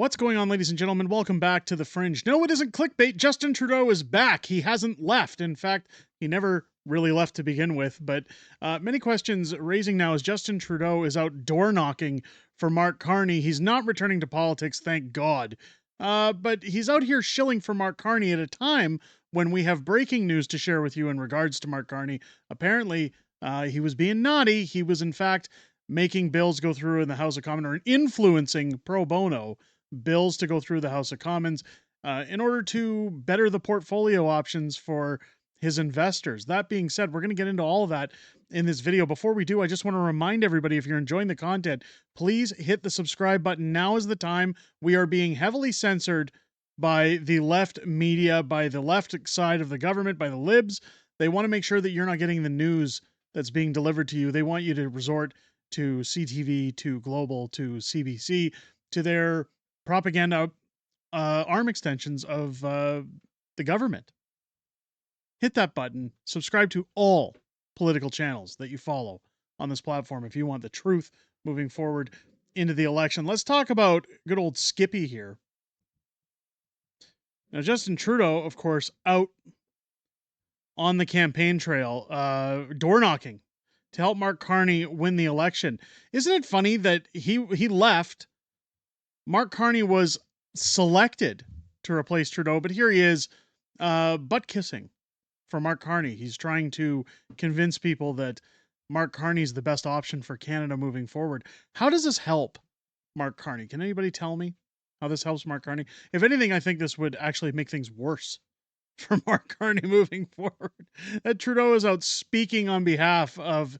What's going on, ladies and gentlemen? Welcome back to The Fringe. No, it isn't clickbait. Justin Trudeau is back. He hasn't left. In fact, he never really left to begin with. But many questions raising now as Justin Trudeau is out door knocking for Mark Carney. He's not returning to politics, thank God. But he's out here shilling for Mark Carney at a time when we have breaking news to share with you in regards to Mark Carney. Apparently, he was being naughty. He was, in fact, making bills go through in the House of Commons, or influencing pro bono bills to go through the House of Commons in order to better the portfolio options for his investors. That being said, we're going to get into all of that in this video. Before we do, I just want to remind everybody, if you're enjoying the content, please hit the subscribe button. Now is the time. We are being heavily censored by the left media, by the left side of the government, by the libs. They want to make sure that you're not getting the news that's being delivered to you. They want you to resort to CTV, to Global, to CBC, to their propaganda arm extensions of the government. Hit that button. Subscribe to all political channels that you follow on this platform if you want the truth moving forward into the election. Let's talk about good old Skippy here. Now, Justin Trudeau, of course, out on the campaign trail, door knocking to help Mark Carney win the election. Isn't it funny that he left? Mark Carney was selected to replace Trudeau, but here he is butt kissing for Mark Carney. He's trying to convince people that Mark Carney is the best option for Canada moving forward. How does this help Mark Carney? Can anybody tell me how this helps Mark Carney? If anything, I think this would actually make things worse for Mark Carney moving forward. That Trudeau is out speaking on behalf of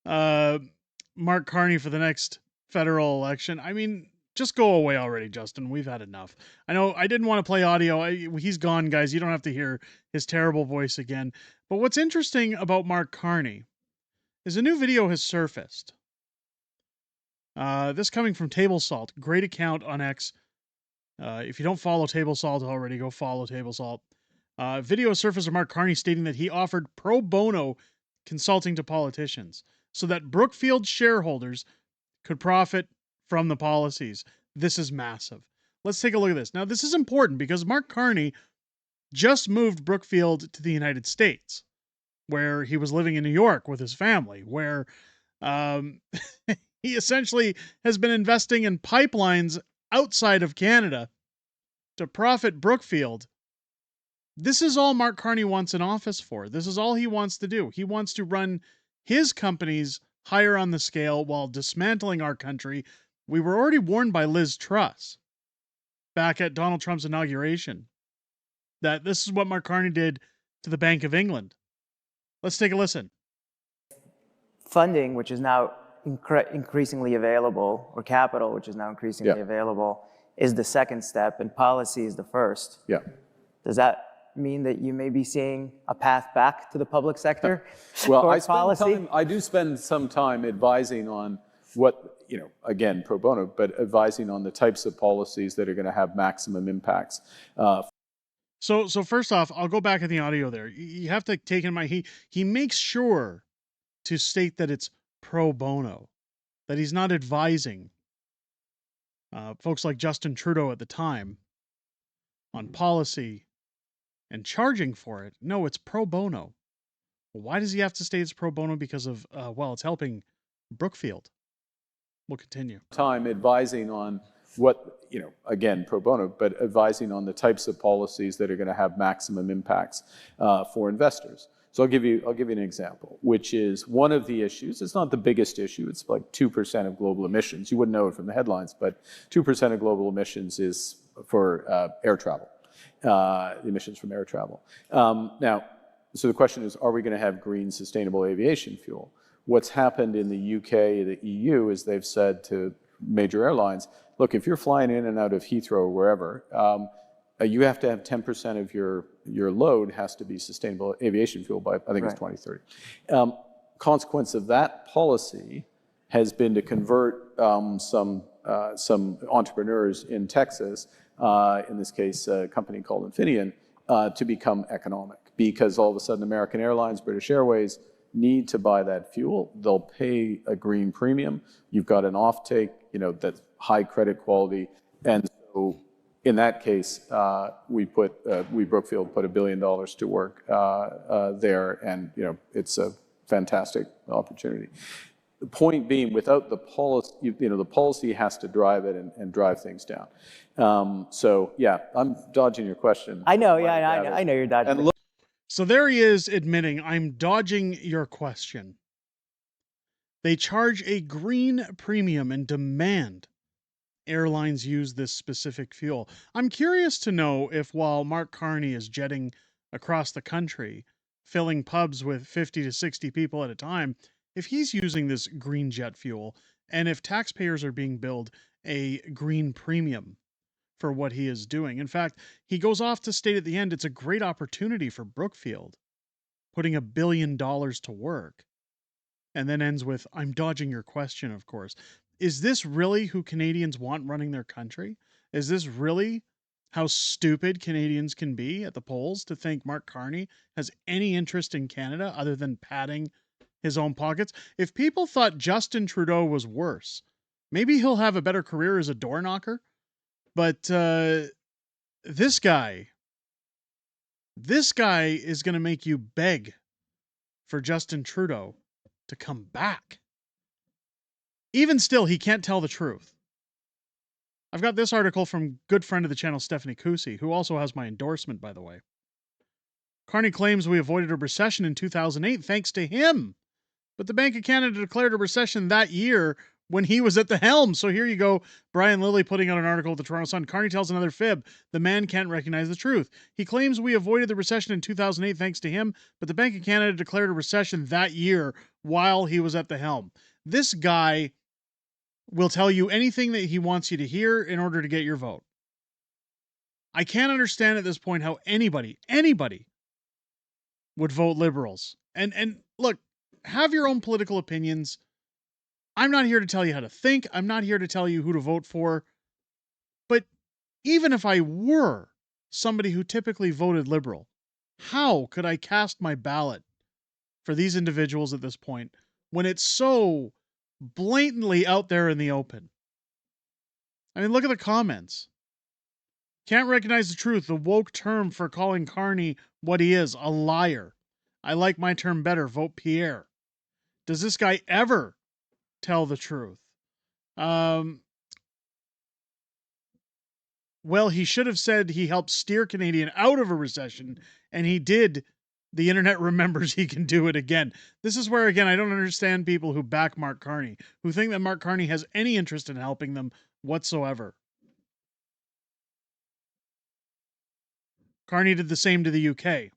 Mark Carney for the next federal election. I mean, just go away already, Justin. We've had enough. I know I didn't want to play audio. He's gone, guys. You don't have to hear his terrible voice again. But what's interesting about Mark Carney is a new video has surfaced. This coming from Table Salt. Great account on X. If you don't follow Table Salt already, go follow Table Salt. Video surfaced of Mark Carney stating that he offered pro bono consulting to politicians so that Brookfield shareholders could profit from the policies. This is massive. Let's take a look at this. Now, this is important because Mark Carney just moved Brookfield to the United States, where he was living in New York with his family, where he essentially has been investing in pipelines outside of Canada to profit Brookfield. This is all Mark Carney wants in office for. This is all he wants to do. He wants to run his companies higher on the scale while dismantling our country. We were already warned by Liz Truss back at Donald Trump's inauguration that this is what Mark Carney did to the Bank of England. Let's take a listen. Funding, which is now increasingly available, or capital, which is now increasingly available, is the second step, and policy is the first. Yeah. Does that mean that you may be seeing a path back to the public sector? Well, I do spend some time advising on what, again, pro bono, but advising on the types of policies that are going to have maximum impacts. So first off, I'll go back in the audio there. You have to take in mind, he makes sure to state that it's pro bono, that he's not advising folks like Justin Trudeau at the time on policy and charging for it. No, it's pro bono. Why does he have to state it's pro bono? Because of, well, it's helping Brookfield. We'll continue. Time advising on what, again, pro bono, but advising on the types of policies that are going to have maximum impacts for investors. So I'll give you an example, which is one of the issues. It's not the biggest issue. It's like 2% of global emissions. You wouldn't know it from the headlines, but 2% of global emissions is for air travel, emissions from air travel. Now, so the question is, are we going to have green, sustainable aviation fuel? What's happened in the UK, the EU, is they've said to major airlines, look, if you're flying in and out of Heathrow or wherever, you have to have 10% of your load has to be sustainable aviation fuel by, I think it's 2030. Consequence of that policy has been to convert some entrepreneurs in Texas, in this case, a company called Infineon, to become economic. Because all of a sudden American Airlines, British Airways need to buy that fuel. They'll pay a green premium. You've got an offtake, that's high credit quality. And So in that case, we Brookfield put $1 billion to work there, and it's a fantastic opportunity. The point being, without the policy, the policy has to drive it and drive things down. So yeah, I'm dodging your question. I know, yeah, I know you're dodging. And look, So there he is admitting, I'm dodging your question. They charge a green premium and demand airlines use this specific fuel. I'm curious to know if while Mark Carney is jetting across the country, filling pubs with 50 to 60 people at a time, if he's using this green jet fuel, and if taxpayers are being billed a green premium for what he is doing. In fact, he goes off to state at the end, it's a great opportunity for Brookfield, putting $1 billion to work. And then ends with, I'm dodging your question, of course. Is this really who Canadians want running their country? Is this really how stupid Canadians can be at the polls to think Mark Carney has any interest in Canada other than padding his own pockets? If people thought Justin Trudeau was worse, maybe he'll have a better career as a door knocker. But this guy is going to make you beg for Justin Trudeau to come back. Even still, he can't tell the truth. I've got this article from good friend of the channel, Stephanie Kusi, who also has my endorsement, by the way. Carney claims we avoided a recession in 2008 thanks to him. But the Bank of Canada declared a recession that year when he was at the helm. So here you go, Brian Lilly putting out an article at the Toronto Sun. Carney tells another fib. The man can't recognize the truth. He claims we avoided the recession in 2008 thanks to him, but the Bank of Canada declared a recession that year while he was at the helm. This guy will tell you anything that he wants you to hear in order to get your vote. I can't understand at this point how anybody would vote Liberals. And look, have your own political opinions. I'm not here to tell you how to think. I'm not here to tell you who to vote for. But even if I were somebody who typically voted Liberal, how could I cast my ballot for these individuals at this point when it's so blatantly out there in the open? I mean, look at the comments. Can't recognize the truth, the woke term for calling Carney what he is, a liar. I like my term better, vote Pierre. Does this guy ever tell the truth? Well, he should have said he helped steer Canadian out of a recession, and he did. The internet remembers he can do it again. This is where, again, I don't understand people who back Mark Carney, who think that Mark Carney has any interest in helping them whatsoever. Carney did the same to the UK.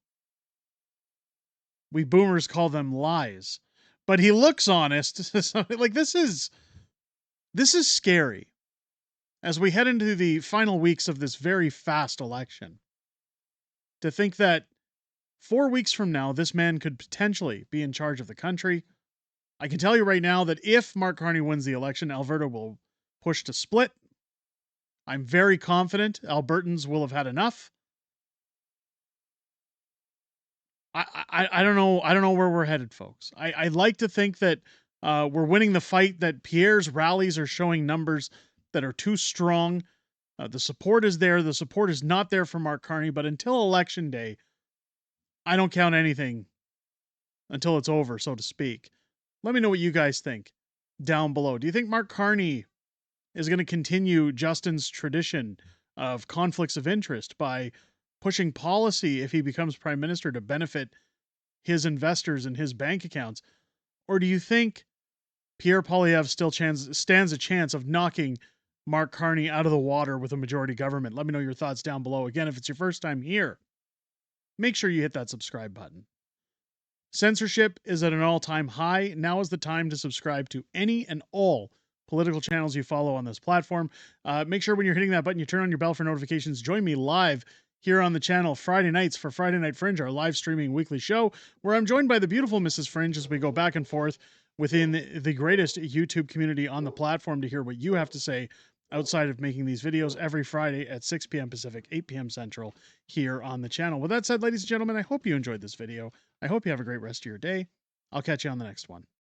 We boomers call them lies. But he looks honest. Like, this is scary as we head into the final weeks of this very fast election. To think that 4 weeks from now, this man could potentially be in charge of the country. I can tell you right now that if Mark Carney wins the election, Alberta will push to split. I'm very confident Albertans will have had enough. I don't know. I don't know where we're headed, folks. I like to think that we're winning the fight, that Pierre's rallies are showing numbers that are too strong. The support is there. The support is not there for Mark Carney. But until Election Day, I don't count anything until it's over, so to speak. Let me know what you guys think down below. Do you think Mark Carney is going to continue Justin's tradition of conflicts of interest by pushing policy, if he becomes prime minister, to benefit his investors and his bank accounts? Or do you think Pierre Poilievre still stands a chance of knocking Mark Carney out of the water with a majority government? Let me know your thoughts down below. Again, if it's your first time here, make sure you hit that subscribe button. Censorship is at an all-time high. Now is the time to subscribe to any and all political channels you follow on this platform. Make sure when you're hitting that button, you turn on your bell for notifications. Join me live here on the channel Friday nights for Friday Night Fringe, our live streaming weekly show, where I'm joined by the beautiful Mrs. Fringe as we go back and forth within the greatest YouTube community on the platform to hear what you have to say outside of making these videos every Friday at 6 p.m. Pacific, 8 p.m. Central here on the channel. With that said, ladies and gentlemen, I hope you enjoyed this video. I hope you have a great rest of your day. I'll catch you on the next one.